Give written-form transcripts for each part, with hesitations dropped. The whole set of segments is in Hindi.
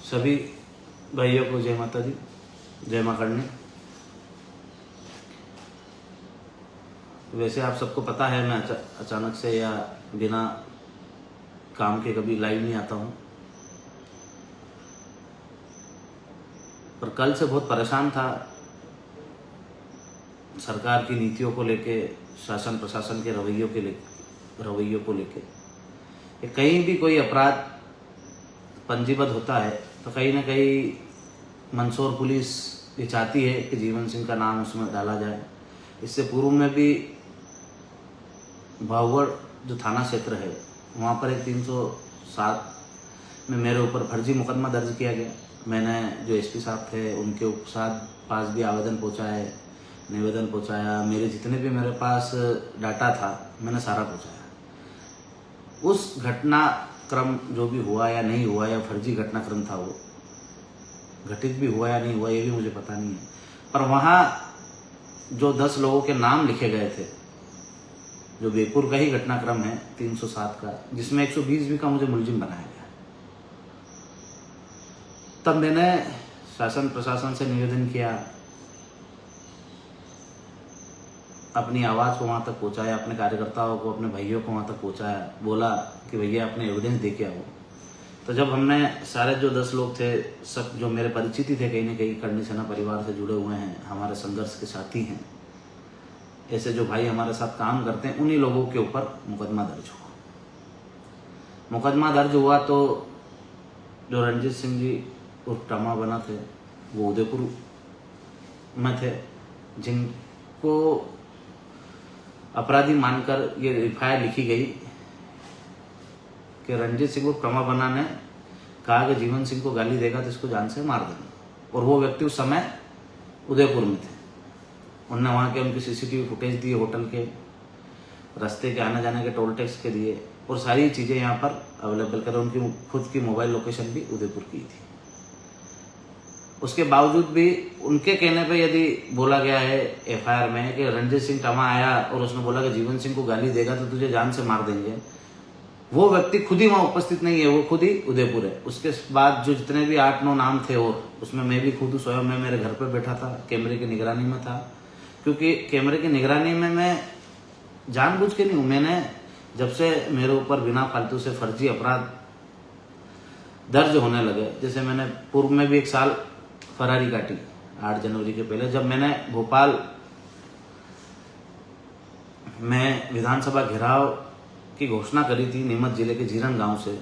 सभी भाइयों को जय माता दी, जय मां करनी। वैसे आप सबको पता है मैं अचानक से या बिना काम के कभी लाइव नहीं आता हूँ, पर कल से बहुत परेशान था सरकार की नीतियों को लेके, शासन प्रशासन के रवैयों को लेके। कहीं भी कोई अपराध पंजीबद्ध होता है तो कहीं ना कहीं मंदसौर पुलिस ये चाहती है कि जीवन सिंह का नाम उसमें डाला जाए। इससे पूर्व में भी भावगढ़ जो थाना क्षेत्र है वहाँ पर एक 307 में मेरे ऊपर फर्जी मुकदमा दर्ज किया गया। मैंने जो एसपी साहब थे उनके पास भी आवेदन पहुँचाए, निवेदन पहुँचाया, मेरे जितने भी मेरे पास डाटा था मैंने सारा पहुँचाया। उस घटनाक्रम जो भी हुआ या नहीं हुआ, या फर्जी घटनाक्रम था वो घटित भी हुआ या नहीं हुआ ये भी मुझे पता नहीं है, पर वहाँ जो 10 लोगों के नाम लिखे गए थे, जो बेपुर का ही घटनाक्रम है 307 का, जिसमें 120 का मुझे मुलजिम बनाया गया। तब मैंने शासन प्रशासन से निवेदन किया, अपनी आवाज़ को वहाँ तक पहुँचाया, अपने कार्यकर्ताओं को, अपने भाइयों को वहाँ तक पहुँचाया, बोला कि भैया अपने एविडेंस दे के आओ। तो जब हमने सारे जो 10 लोग थे, सब जो मेरे परिचित ही थे, कहीं ना कहीं करनी सेना परिवार से जुड़े हुए हैं, हमारे संघर्ष के साथी हैं, ऐसे जो भाई हमारे साथ काम करते हैं, उन्हीं लोगों के ऊपर मुकदमा दर्ज हुआ। मुकदमा दर्ज हुआ तो जो रणजीत सिंह जी उर्फ टमा बना थे वो उदयपुर में थे, जिनको अपराधी मानकर ये एफआईआर लिखी गई कि रणजीत सिंह को प्रमा बना ने कहा कि जीवन सिंह को गाली देगा तो इसको जान से मार देंगे। और वो व्यक्ति उस समय उदयपुर में थे। उनने वहाँ के उनकी सीसीटीवी फुटेज दिए, होटल के रास्ते के आने जाने के टोल टैक्स के दिए, और सारी चीज़ें यहाँ पर अवेलेबल कर, उनकी खुद की मोबाइल लोकेशन भी उदयपुर की थी। उसके बावजूद भी उनके कहने पे यदि बोला गया है एफआईआर में कि रणजीत सिंह टमा आया और उसने बोला कि जीवन सिंह को गाली देगा तो तुझे जान से मार देंगे, वो व्यक्ति खुद ही वहाँ उपस्थित नहीं है, वो खुद ही उदयपुर है। उसके बाद जो जितने भी 8-9 नाम थे, और उसमें मैं भी खुद स्वयं मैं मेरे घर पर बैठा था, कैमरे की निगरानी में था, क्योंकि कैमरे की निगरानी में मैं जानबूझ के नहीं हूँ। मैंने जब से मेरे ऊपर बिना फालतू से फर्जी अपराध दर्ज होने लगे, जैसे मैंने पूर्व में भी 1 साल फरारी काटी 8 जनवरी के पहले, जब मैंने भोपाल में विधानसभा घेराव की घोषणा करी थी नीमच जिले के जीरन गांव से,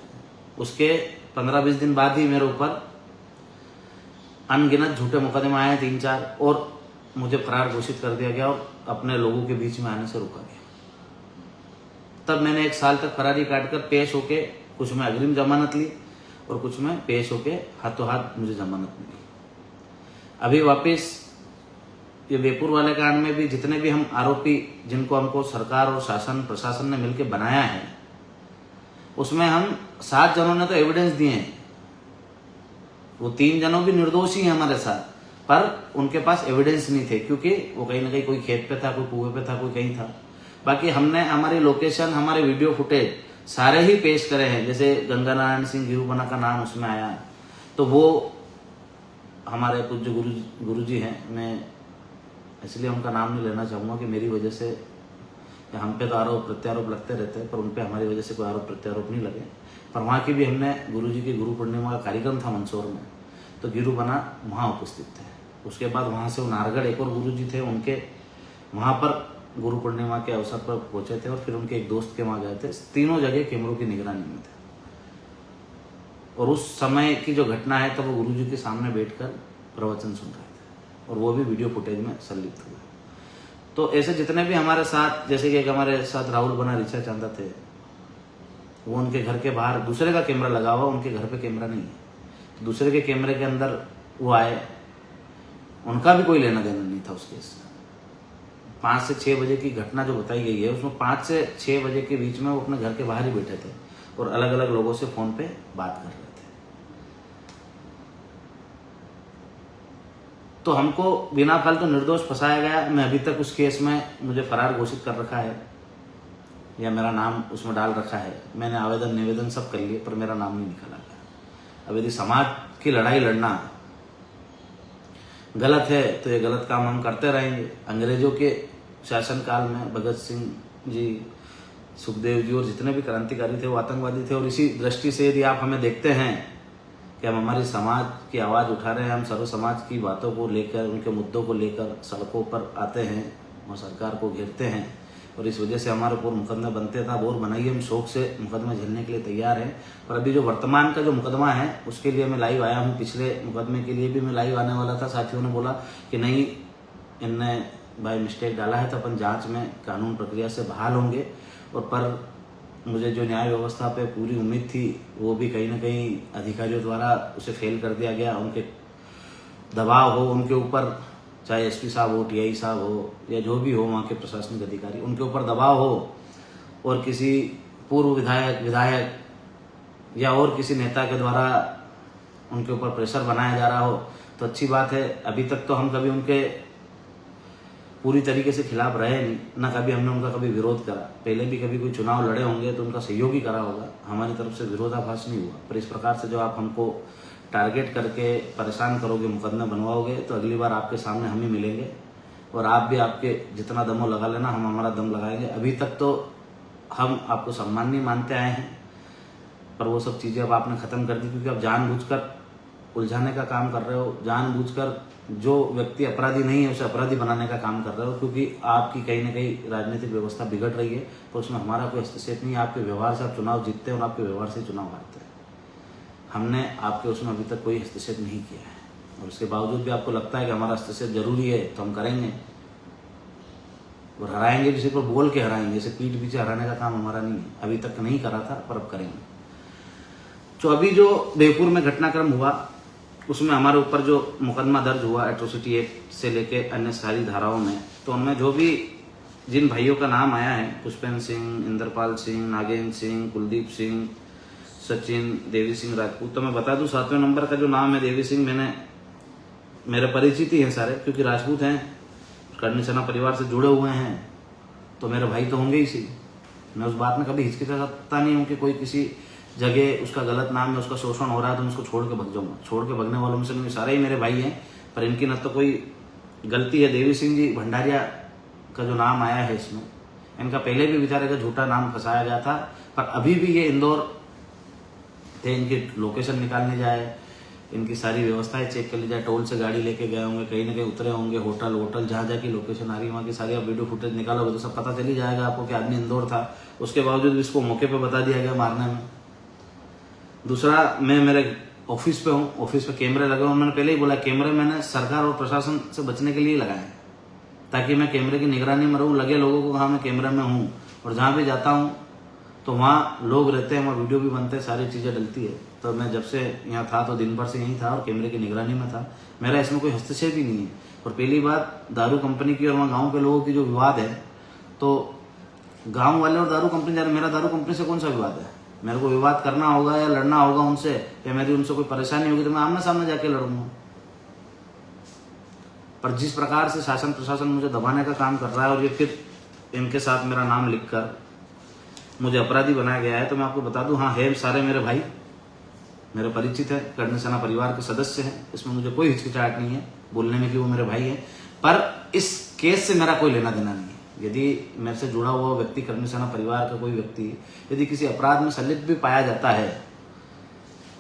उसके 15-20 दिन बाद ही मेरे ऊपर अनगिनत झूठे मुकदमे आए 3-4, और मुझे फरार घोषित कर दिया गया और अपने लोगों के बीच में आने से रोका गया। तब मैंने 1 साल तक फरारी काट कर पेश होके, कुछ में अग्रिम जमानत ली और कुछ में पेश होके हाथों हाथ मुझे जमानत मिली। अभी वापस ये बेपुर वाले कांड में भी जितने भी हम आरोपी, जिनको हमको सरकार और शासन प्रशासन ने मिलकर बनाया है, उसमें हम 7 जनों ने तो एविडेंस दिए हैं। वो 3 जनों भी निर्दोष ही हैं हमारे साथ, पर उनके पास एविडेंस नहीं थे, क्योंकि वो कहीं ना कहीं कोई खेत पे था, कोई कुएं पे था, कोई कहीं था। बाकी हमने हमारी लोकेशन, हमारे वीडियो फुटेज सारे ही पेश करे हैं। जैसे गंगा नारायण सिंह गिरुबना का नाम उसमें आया, तो वो हमारे कुछ जो गुरु जी हैं, मैं इसलिए उनका नाम नहीं लेना चाहूँगा कि मेरी वजह से हम पे तो आरोप प्रत्यारोप लगते रहते हैं, पर उन पे हमारी वजह से कोई आरोप प्रत्यारोप नहीं लगे। पर वहाँ की भी हमने गुरु जी की गुरु पूर्णिमा का कार्यक्रम था मंदसौर में, तो गिरुबना वहाँ उपस्थित थे। उसके बाद वहाँ से नारगढ़ एक और गुरु जी थे, उनके वहाँ पर गुरु पूर्णिमा के अवसर पर पहुँचे थे, और फिर उनके एक दोस्त के वहाँ गए थे। तीनों जगह कैमरों की निगरानी में थे, और उस समय की जो घटना है तब वो गुरु जी के सामने बैठकर प्रवचन सुन रहे थे, और वो भी वीडियो फुटेज में संलिप्त हुए। तो ऐसे जितने भी हमारे साथ, जैसे कि हमारे साथ राहुल बना, ऋचा चांदा थे, वो उनके घर के बाहर दूसरे का कैमरा लगा हुआ, उनके घर पे कैमरा नहीं है, तो दूसरे के कैमरे के अंदर वो आए, उनका भी कोई लेना देना नहीं था उस केस में। 5 से 6 बजे की घटना जो बताई गई है, उसमें 5 से 6 बजे के बीच में वो अपने घर के बाहर ही बैठे थे और अलग अलग लोगों से फोन पे बात कर रहे थे। तो हमको बिना फालतू निर्दोष फंसाया गया। मैं अभी तक उस केस में, मुझे फरार घोषित कर रखा है, या मेरा नाम उसमें डाल रखा है, मैंने आवेदन निवेदन सब कर लिए, पर मेरा नाम नहीं निकाला गया। अब यदि समाज की लड़ाई लड़ना गलत है तो ये गलत काम हम करते रहेंगे। अंग्रेजों के शासनकाल में भगत सिंह जी, सुखदेव जी और जितने भी क्रांतिकारी थे वो आतंकवादी थे। और इसी दृष्टि से यदि आप हमें देखते हैं कि हम हमारी समाज की आवाज़ उठा रहे हैं, हम सर्व समाज की बातों को लेकर, उनके मुद्दों को लेकर सड़कों पर आते हैं और सरकार को घेरते हैं, और इस वजह से हमारे ऊपर मुकदमे बनते था। और बनाइए, हम शौक से मुकदमे झेलने के लिए तैयार हैं। और अभी जो वर्तमान का जो मुकदमा है उसके लिए मैं लाइव आया हूँ। पिछले मुकदमे के लिए भी मैं लाइव आने वाला था, साथियों ने बोला कि नहीं, इनने बाय मिस्टेक डाला है, तो अपन जांच में कानून प्रक्रिया से बहाल होंगे। और पर मुझे जो न्याय व्यवस्था पे पूरी उम्मीद थी वो भी कहीं ना कहीं अधिकारियों द्वारा उसे फेल कर दिया गया। उनके दबाव हो उनके ऊपर, चाहे एसपी साहब हो, टीआई साहब हो, या जो भी हो वहाँ के प्रशासनिक अधिकारी, उनके ऊपर दबाव हो, और किसी पूर्व विधायक या और किसी नेता के द्वारा उनके ऊपर प्रेशर बनाया जा रहा हो तो अच्छी बात है। अभी तक तो हम कभी उनके पूरी तरीके से खिलाफ रहे नहीं, ना कभी हमने उनका कभी विरोध करा। पहले भी कभी कोई चुनाव लड़े होंगे तो उनका सहयोग ही करा होगा, हमारी तरफ से विरोधाभास नहीं हुआ। पर इस प्रकार से जो आप हमको टारगेट करके परेशान करोगे, मुकदमे बनवाओगे, तो अगली बार आपके सामने हम ही मिलेंगे, और आप भी आपके जितना दमो लगा लेना, हम हमारा दम लगाएंगे। अभी तक तो हम आपको सम्माननीय मानते आए हैं, पर वो सब चीज़ें अब आपने ख़त्म कर दी, क्योंकि आप जानबूझकर उलझाने का काम कर रहे हो, जानबूझकर जो व्यक्ति अपराधी नहीं है उसे अपराधी बनाने का काम कर रहे हो, क्योंकि आपकी कहीं ना कहीं राजनीतिक व्यवस्था बिगड़ रही है। तो उसमें हमारा कोई हस्तक्षेप नहीं है। आपके व्यवहार से आप चुनाव जीतते हैं और आपके व्यवहार से चुनाव हारते हैं। हमने आपके उसमें अभी तक कोई हस्तक्षेप नहीं किया है, और उसके बावजूद भी आपको लगता है कि हमारा हस्तक्षेप जरूरी है तो हम करेंगे, और हराएंगे भी, सिर्फ बोल के हराएंगे। इसे पीठ पीछे हराने का काम हमारा नहीं है, अभी तक नहीं करा था पर अब करेंगे। तो अभी जो देवपुर में घटनाक्रम हुआ उसमें हमारे ऊपर जो मुकदमा दर्ज हुआ एट्रोसिटी एक्ट से लेके अन्य सारी धाराओं में, तो उनमें जो भी जिन भाइयों का नाम आया है, पुष्पेंद्र सिंह, इंद्रपाल सिंह, नागेंद्र सिंह, कुलदीप सिंह, सचिन, देवी सिंह राजपूत, तो मैं बता दूं 7वें नंबर का जो नाम है देवी सिंह, मेरे परिचित ही हैं सारे, क्योंकि राजपूत हैं, कर्णी सेना परिवार से जुड़े हुए हैं, तो मेरे भाई तो होंगे ही सी। मैं उस बात में कभी हिचकिचाता नहीं हूँ कि कोई किसी जगह उसका गलत नाम है, उसका शोषण हो रहा है तो मैं उसको छोड़ के भाग जाऊंगा। छोड़ के भागने वालों में से नहीं, सारे ही मेरे भाई हैं, पर इनकी न तो कोई गलती है। देवी सिंह जी भंडारिया का जो नाम आया है इसमें, इनका पहले भी बेचारे का झूठा नाम फंसाया गया था, पर अभी भी ये इंदौर थे, इनकी लोकेशन निकालने जाए, इनकी सारी व्यवस्थाएं चेक कर ली जाए, टोल से गाड़ी लेके गए होंगे, कहीं ना कहीं उतरे होंगे, होटल जहाँ जहाँ की लोकेशन आ रही है वहाँ की सारी आप वीडियो फुटेज निकालोगे तो सब पता चल ही जाएगा आपको कि आदमी इंदौर था। उसके बावजूद इसको मौके पे बता दिया गया मारने में। दूसरा, मैं मेरे ऑफिस पे हूँ, ऑफिस पे कैमरे लगे हुए, मैंने पहले ही बोला कैमरे मैंने सरकार और प्रशासन से बचने के लिए लगाए, ताकि मैं कैमरे की निगरानी में रहूँ, लगे लोगों को कहाँ मैं कैमरे में हूँ, और जहाँ भी जाता हूँ तो वहाँ लोग रहते हैं, वहाँ वीडियो भी बनते हैं, सारी चीज़ें डलती है। तो मैं जब से यहाँ था तो दिन भर से यहीं था और कैमरे की निगरानी में था, मेरा इसमें कोई हस्तक्षेप ही नहीं है। और पहली बात, दारू कंपनी की और वहाँ गाँव के लोगों की जो विवाद है, तो गाँव वाले और दारू कंपनी जा रहे, मेरा दारू कंपनी से कौन सा विवाद है? मेरे को विवाद करना होगा या लड़ना होगा उनसे, या मेरी उनसे कोई परेशानी होगी तो मैं आमने सामने जाके लड़ूंगा। पर जिस प्रकार से शासन प्रशासन मुझे दबाने का काम कर रहा है, और ये फिर इनके साथ मेरा नाम लिखकर मुझे अपराधी बनाया गया है, तो मैं आपको बता दूं, हाँ है सारे मेरे भाई, मेरे परिचित है, कर्णी सेना परिवार के सदस्य हैं, इसमें मुझे कोई हिचकिचाहट नहीं है बोलने में कि वो मेरे भाई हैं। पर इस केस से मेरा कोई लेना देना नहीं है। यदि मेरे से जुड़ा हुआ व्यक्ति, कर्णी सेना परिवार का कोई व्यक्ति यदि किसी अपराध में संलिप्त भी पाया जाता है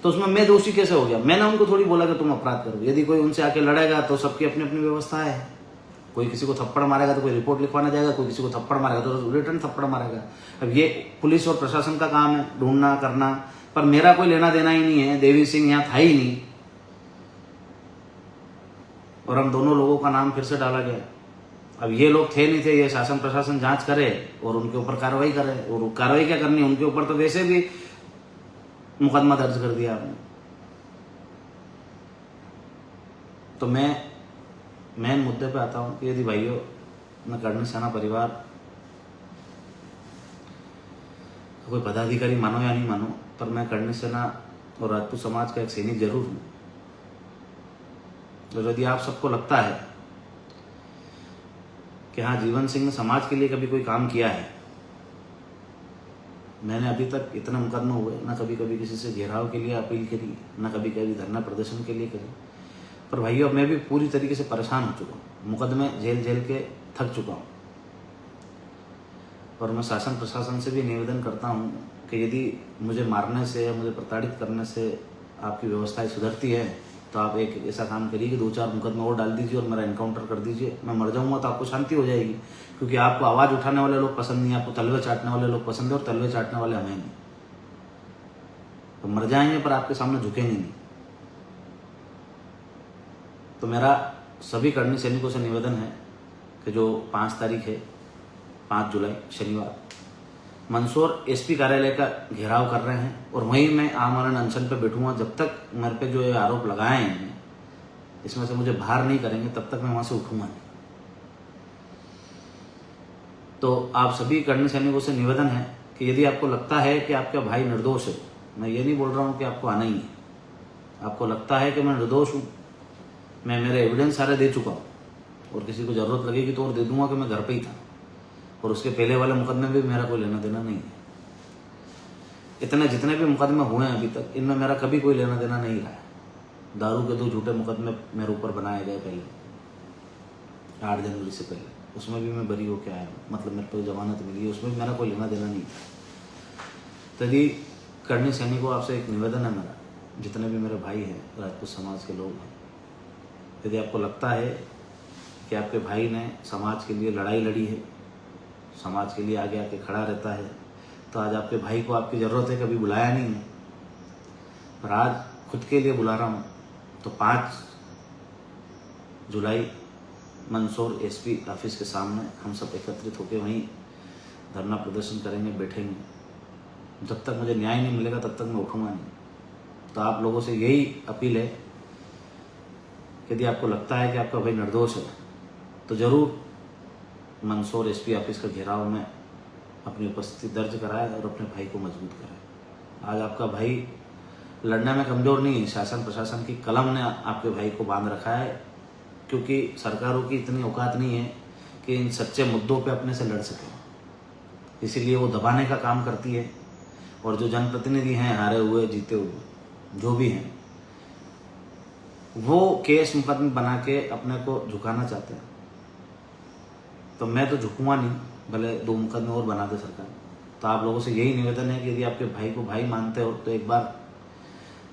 तो उसमें मैं दोषी कैसे हो गया? मैंने उनको थोड़ी बोला कि तुम अपराध करो। यदि कोई उनसे आके लड़ेगा तो सबकी अपनी अपनी व्यवस्था है। कोई किसी को थप्पड़ मारेगा तो कोई रिपोर्ट लिखवाना जाएगा, कोई किसी को थप्पड़ मारेगा तो रिटर्न थप्पड़ मारेगा। अब ये पुलिस और प्रशासन का काम है ढूंढना करना, पर मेरा कोई लेना देना ही नहीं है। देवी सिंह यहाँ था ही नहीं, और हम दोनों लोगों का नाम फिर से डाला गया। अब ये लोग थे नहीं थे, ये शासन प्रशासन जांच करे और उनके ऊपर कार्रवाई करे। और कार्रवाई क्या करनी है उनके ऊपर, तो वैसे भी मुकदमा दर्ज कर दिया आपने। तो मैं मेन मुद्दे पे आता हूँ कि यदि भाइयों, मैं कर्णी सेना परिवार कोई पदाधिकारी मानो या नहीं मानो, पर मैं कर्णी सेना और राजपूत समाज का एक सैनिक जरूर हूँ। तो यदि आप सबको लगता है कि हाँ जीवन सिंह ने समाज के लिए कभी कोई काम किया है, मैंने अभी तक इतने मुकदमे हुए ना, कभी कभी किसी से घेराव के लिए अपील करी, ना कभी कभी धरना प्रदर्शन के लिए करी। पर भाइयों, अब मैं भी पूरी तरीके से परेशान हो चुका हूँ, मुकदमे झेल झेल के थक चुका हूँ। और मैं शासन प्रशासन से भी निवेदन करता हूँ कि यदि मुझे मारने से या मुझे प्रताड़ित करने से आपकी व्यवस्थाएं सुधरती है तो आप एक ऐसा काम करिए कि 2-4 मुकदमे और डाल दीजिए और मेरा एनकाउंटर कर दीजिए। मैं मर जाऊंगा तो आपको शांति हो जाएगी, क्योंकि आपको आवाज़ उठाने वाले लोग पसंद नहीं, आपको तलवे चाटने वाले लोग पसंद है, और तलवे चाटने वाले हमें नहीं। तो मर जाएंगे पर आपके सामने झुकेंगे नहीं। तो मेरा सभी कर्णी सैनिकों से निवेदन है कि जो 5 तारीख है, 5 जुलाई शनिवार, मंदसौर एसपी कार्यालय का घेराव कर रहे हैं और वहीं मैं आमरण अनशन पे बैठूंगा जब तक मेरे पे जो ये आरोप लगाए हैं इसमें से मुझे बाहर नहीं करेंगे, तब तक मैं वहां से उठूंगा नहीं। तो आप सभी कर्णी सैनिकों से निवेदन है कि यदि आपको लगता है कि आपका भाई निर्दोष है, मैं ये नहीं बोल रहा हूँ कि आपको आना ही है, आपको लगता है कि मैं निर्दोष हूँ, मैं मेरे एविडेंस सारे दे चुका हूँ और किसी को जरूरत लगेगी तो और दे दूंगा कि मैं घर पे ही था, और उसके पहले वाले मुकदमे भी मेरा कोई लेना देना नहीं है। इतने जितने भी मुकदमे हुए हैं अभी तक, इनमें मेरा कभी कोई लेना देना नहीं रहा है। दारू के 2 झूठे मुकदमे मेरे ऊपर बनाए गए पहले 8 जनवरी से पहले, उसमें भी मैं बरी होकर आया हूँ, मतलब मेरे को जमानत मिली है, उसमें भी मेरा कोई लेना देना नहीं था। तो यदि कर्णी सैनिकों आपसे एक निवेदन है मेरा, जितने भी मेरे भाई हैं, राजपूत समाज के लोग हैं, यदि आपको लगता है कि आपके भाई ने समाज के लिए लड़ाई लड़ी है, समाज के लिए आगे आके खड़ा रहता है, तो आज आपके भाई को आपकी ज़रूरत है, कभी बुलाया नहीं है, पर आज खुद के लिए बुला रहा हूँ। तो 5 जुलाई मंदसौर एसपी ऑफिस के सामने हम सब एकत्रित होकर वहीं धरना प्रदर्शन करेंगे, बैठेंगे। जब तक मुझे न्याय नहीं मिलेगा तब तक मैं उठूँगा नहीं। तो आप लोगों से यही अपील है, यदि आपको लगता है कि आपका भाई निर्दोष है तो ज़रूर मंदसौर एसपी ऑफिस का घेराव में अपनी उपस्थिति दर्ज कराए और अपने भाई को मजबूत कराए। आज आपका भाई लड़ने में कमज़ोर नहीं है, शासन प्रशासन की कलम ने आपके भाई को बांध रखा है, क्योंकि सरकारों की इतनी औकात नहीं है कि इन सच्चे मुद्दों पे अपने से लड़ सके, इसीलिए वो दबाने का काम करती है। और जो जनप्रतिनिधि हैं, हारे हुए जीते हुए जो भी हैं, वो केस मुकदमे बना के अपने को झुकाना चाहते हैं। तो मैं तो झुकूंगा नहीं, भले 2 मुकदमे और बना दे सरकार। तो आप लोगों से यही निवेदन है कि यदि आपके भाई को भाई मानते हो तो एक बार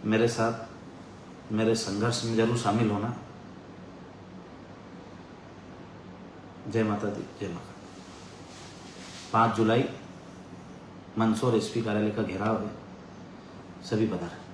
मेरे साथ मेरे संघर्ष में जरूर शामिल होना। जय माता दी, जय माता। 5 जुलाई मंदसौर एसपी कार्यालय का घेराव है, सभी पधारें।